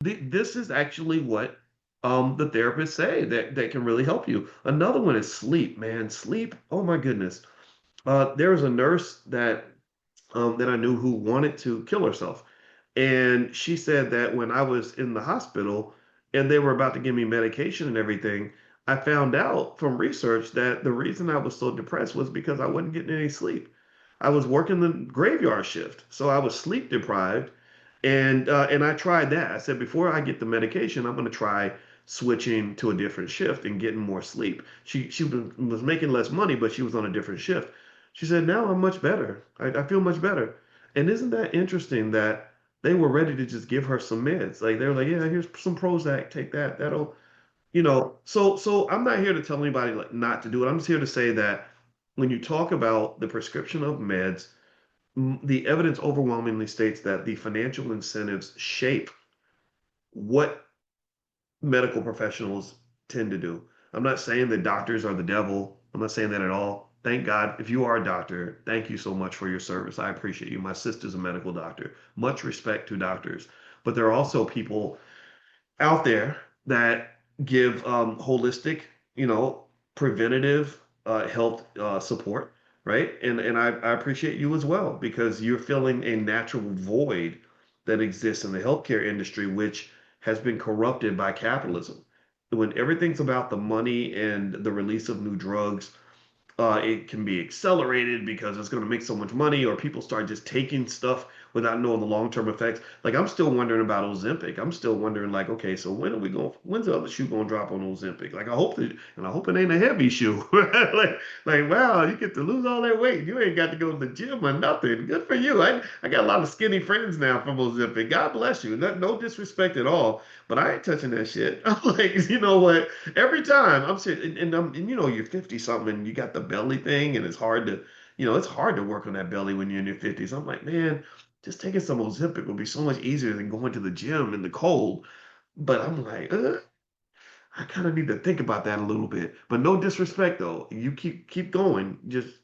This is actually what the therapists say that can really help you. Another one is sleep, man. Sleep. Oh my goodness. There was a nurse that I knew who wanted to kill herself. And she said that when I was in the hospital and they were about to give me medication and everything, I found out from research that the reason I was so depressed was because I wasn't getting any sleep. I was working the graveyard shift, so I was sleep deprived, and I tried that. I said before I get the medication, I'm going to try switching to a different shift and getting more sleep. She was making less money, but she was on a different shift. She said, now I'm much better. I feel much better. And isn't that interesting that they were ready to just give her some meds? Like they were like, yeah, here's some Prozac, take that. That'll, so I'm not here to tell anybody like not to do it. I'm just here to say that when you talk about the prescription of meds, the evidence overwhelmingly states that the financial incentives shape what medical professionals tend to do. I'm not saying that doctors are the devil. I'm not saying that at all. Thank God, if you are a doctor, thank you so much for your service. I appreciate you. My sister's a medical doctor. Much respect to doctors. But there are also people out there that give holistic, preventative health support, right? And I appreciate you as well because you're filling a natural void that exists in the healthcare industry, which has been corrupted by capitalism. When everything's about the money and the release of new drugs, it can be accelerated because it's going to make so much money, or people start just taking stuff without knowing the long-term effects. Like I'm still wondering about Ozempic. I'm still wondering, like, okay, so when are we going? When's the other shoe going to drop on Ozempic? Like I hope it ain't a heavy shoe. Like, wow, you get to lose all that weight. You ain't got to go to the gym or nothing. Good for you. I got a lot of skinny friends now from Ozempic. God bless you. No disrespect at all, but I ain't touching that shit. I'm like, you know what? Every time I'm sitting, and you're 50 something and you got the belly thing, and it's hard to work on that belly when you're in your 50s. I'm like, man, just taking some Ozempic would be so much easier than going to the gym in the cold. But I'm like, I kind of need to think about that a little bit. But no disrespect though. You keep going. Just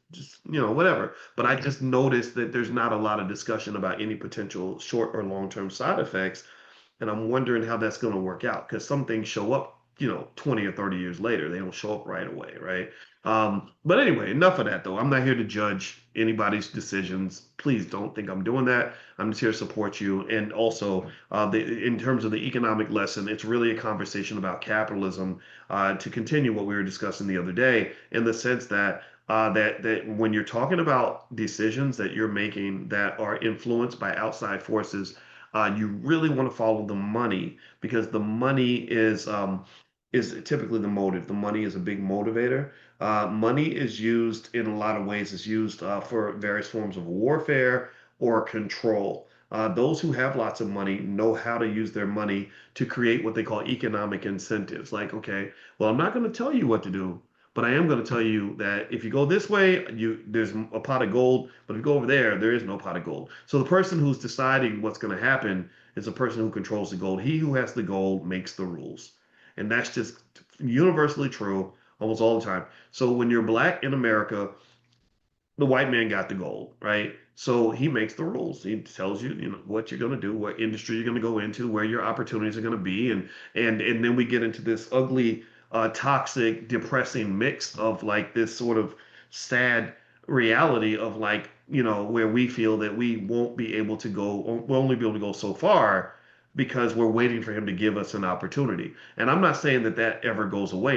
whatever. But I just noticed that there's not a lot of discussion about any potential short or long-term side effects. And I'm wondering how that's going to work out because some things show up, 20 or 30 years later. They don't show up right away, right? But anyway, enough of that though. I'm not here to judge anybody's decisions. Please don't think I'm doing that. I'm just here to support you. And also, in terms of the economic lesson, it's really a conversation about capitalism to continue what we were discussing the other day in the sense that that when you're talking about decisions that you're making that are influenced by outside forces, you really want to follow the money because the money is typically the motive. The money is a big motivator. Money is used in a lot of ways. It's used for various forms of warfare or control. Those who have lots of money know how to use their money to create what they call economic incentives. Like, okay, well, I'm not going to tell you what to do, but I am going to tell you that if you go this way, there's a pot of gold, but if you go over there, there is no pot of gold. So the person who's deciding what's going to happen is the person who controls the gold. He who has the gold makes the rules. And that's just universally true almost all the time. So when you're black in America, the white man got the gold, right? So he makes the rules. He tells you, what you're going to do, what industry you're going to go into, where your opportunities are going to be, and then we get into this ugly, toxic, depressing mix of like this sort of sad reality of like where we feel that we won't be able to go, we'll only be able to go so far because we're waiting for him to give us an opportunity. And I'm not saying that that ever goes away.